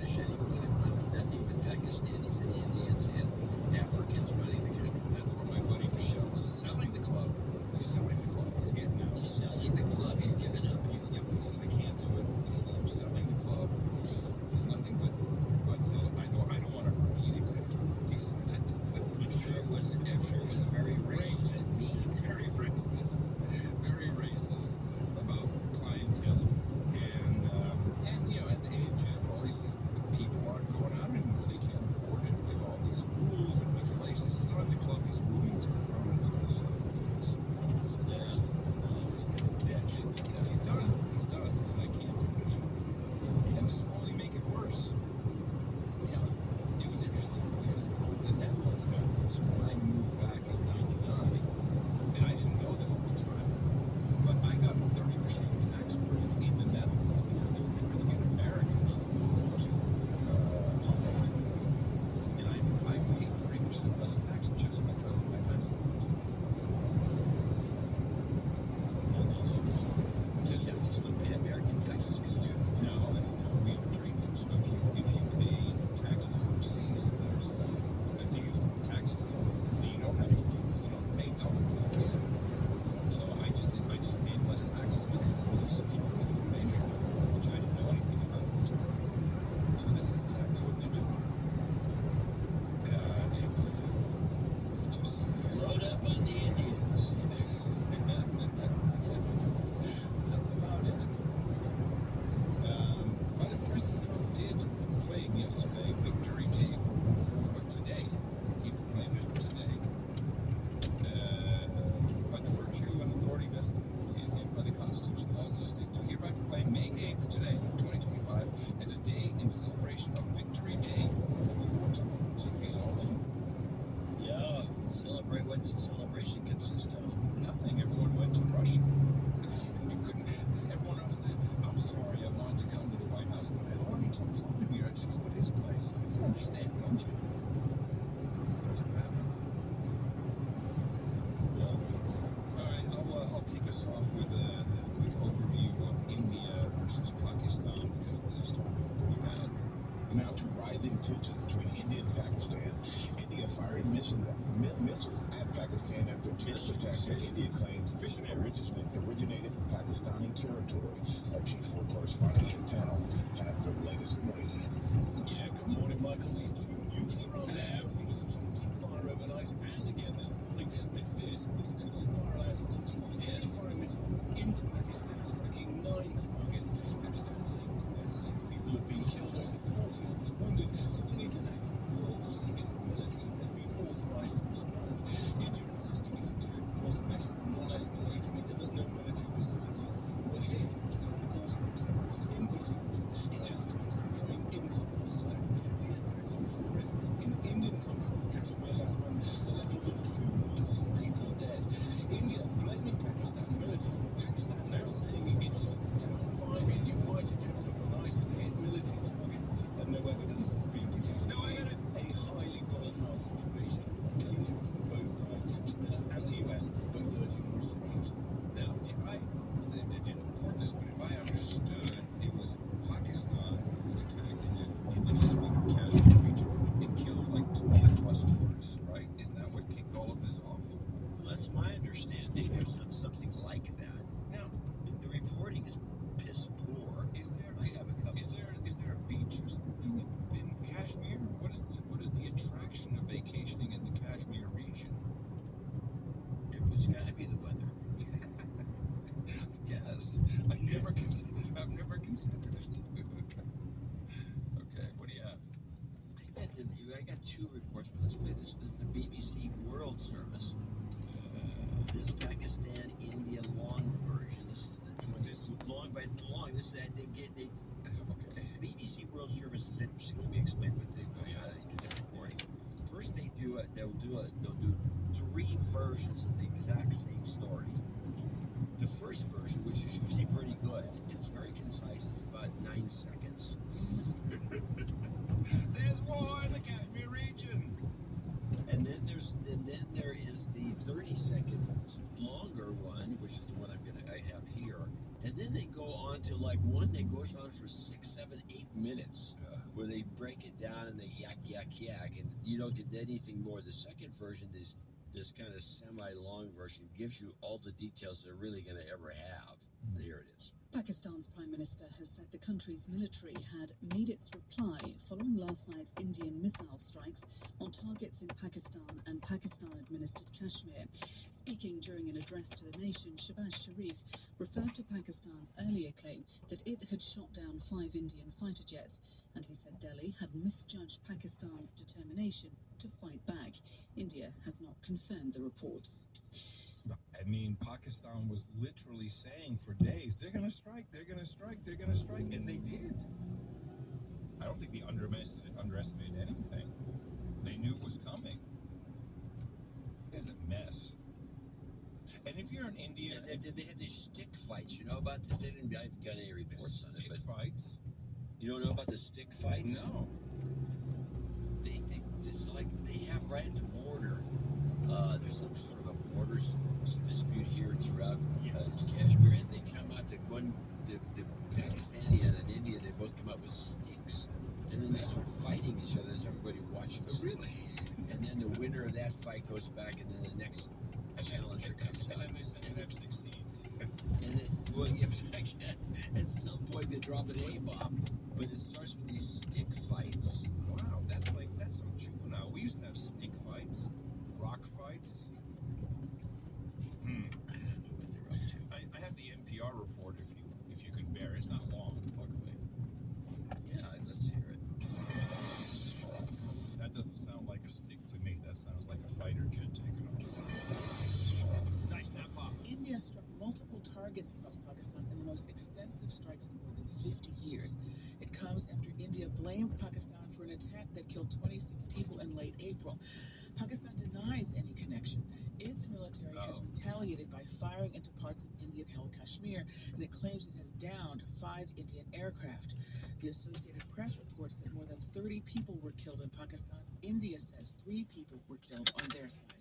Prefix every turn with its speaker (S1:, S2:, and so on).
S1: British anymore. They want nothing but Pakistanis and Indians and Africans running the country.
S2: That's what my buddy Michelle was selling the club. He's selling the club. He's getting out.
S1: He's selling the club. He's giving up.
S2: He said, I can't do it. He says, I'm selling the club. There's nothing but I don't want to repeat exactly what he said.
S1: I'm sure it was very racist.
S2: Very racist. Very racist about clientele. And in general, he says people aren't going out anymore. They can't afford it with all these rules and regulations. Selling the club, he's moving to a permanent of the south of France.
S1: Yeah.
S2: Yeah, he's done. He's done. He said, I can't do it anymore. And this will only make it worse. Yeah, it was interesting because the Netherlands had this when I moved back in '99, and I didn't know this at the time, but I got a 30% tax break in the Netherlands because they were trying to get Americans to move to Holland, and I paid 30% less tax just because of my passport.
S1: You have to still pay American taxes because you.
S2: No, we have a trade deal. So if you pay taxes overseas and there's a deal, a tax deal, then you don't have to pay double tax. So I just paid less taxes because it was a stimulative measure, which I didn't know anything about at the time. So this is exactly what they're doing. It's just
S1: Load up on the Indians.
S2: yes, that's about it. But President Trump did proclaim yesterday Victory Day for World War. But today, he proclaimed it today. By the virtue and authority vested in him by the Constitution, laws, and legislation, do hereby proclaim May 8th today, 2025, as a day in celebration of Victory Day for World War II. So he's all in.
S1: Yeah, celebrate. What's the celebration consist of?
S2: Nothing. Everyone went to Russia. You couldn't. Everyone else said, "I'm sorry, I wanted to come to the White House, but I already told Vladimir I'd show up at his place." So you understand, don't you? That's what happened.
S1: Well,
S2: All right, I'll kick us off with a quick overview of India versus Pakistan because this is starting to look pretty bad.
S3: Now to rising tensions between India and Pakistan. India firing missiles at Pakistan after a terrorist attack that India claims originated from Pakistani territory. Our G4 correspondent in the panel has the latest. Good morning, Ian.
S4: Yeah, good morning, Michael. These two nuclear-armed nations exchanging fire overnight and again this morning. It fears this could spiral out of control. India firing missiles into Pakistan, striking 9 targets. Pakistan saying 26 people have been killed, over 40 others wounded, calling it an act of war, saying its military has been authorized to respond. India insisting its attack was measured, non-escalatory, and that no military facilities were hit, just what it calls terrorist infrastructure. India's strikes are coming in response to that deadly attack on tourists in Indian-controlled Kashmir last month that left more than 24 people dead. India blaming Pakistan militants, but Pakistan now saying it shot down 5 Indian fighter jets overnight and hit military targets, and no evidence has been produced.
S2: No evidence.
S4: A highly volatile situation, dangerous for both sides. China and the US both urging restraint.
S2: Now, they didn't report this, but if I understood, it was Pakistan who attacked in the disputed Kashmir region and killed like 20 plus tourists, right? Isn't that what kicked all of this off?
S1: well, that's my understanding of something like that.
S2: Now,
S1: The reporting is piss poor.
S2: is there
S1: I have a couple.
S2: is there a beach or something in Kashmir? What is the attraction of vacationing in the Kashmir region?
S1: It's got to be the weather.
S2: Yes, I've never considered it. Okay, what do you have?
S1: I got 2 reports, but let's play this. This is the BBC World Service. This is Pakistan India long version. This is the long by long. This is that they
S2: Okay.
S1: the BBC World Service is interesting. Let me explain what they do. Different reporting. First, they'll do 3 versions of the exact same story. The first version, which is usually pretty good, it's very concise. It's about 9 seconds.
S2: There's war in the Kashmir region.
S1: And then there is the 30-second longer one, which is the one I have here. And then they go on to like one that goes on for 6, 7, 8 minutes. where they break it down and they yak, and you don't get anything more. The second version is this kind of semi-long version, gives you all the details they're really going to ever have. Here it is.
S5: Pakistan's Prime Minister has said the country's military had made its reply following last night's Indian missile strikes on targets in Pakistan and Pakistan-administered Kashmir. Speaking during an address to the nation, Shehbaz Sharif referred to Pakistan's earlier claim that it had shot down 5 Indian fighter jets, and he said Delhi had misjudged Pakistan's determination to fight back. India has not confirmed the reports.
S2: I mean, Pakistan was literally saying for days, they're going to strike, they're going to strike, they're going to strike, and they did. I don't think they underestimated anything. They knew it was coming. It's a mess. And if you're an Indian...
S1: They had these stick fights, you know about this? They didn't, I've got any reports on it.
S2: Stick fights?
S1: You don't know about the stick fights?
S2: No.
S1: It's like they have right at the border. There's some sort of a border dispute here throughout Kashmir, and they come out the Pakistani and an Indian, they both come out with sticks, and then they start fighting each other as everybody watches.
S2: Really?
S1: And then the winner of that fight goes back, and then the next challenger comes out.
S2: And then they send an F-16.
S1: And then, well, yeah, at some point they drop an A-bomb, but it starts with these stick fights.
S2: Wow, that's so juvenile. We used to have stick fights, rock fights.
S1: I don't know what they're up to.
S2: I have the NPR report if you can bear it. It's not long, luckily.
S1: Yeah, let's hear it.
S2: That doesn't sound like a stick to me. That sounds like a fighter jet taking off. Nice snap pop.
S6: India struck multiple targets across Pakistan in the most extensive strikes in more than 50 years. It comes after India blamed Pakistan for an attack that killed 26 people in late April. Pakistan denies any connection. Its military has retaliated by firing into parts of Indian-held Kashmir, and it claims it has downed 5 Indian aircraft. The Associated Press reports that more than 30 people were killed in Pakistan. India says 3 people were killed on their side.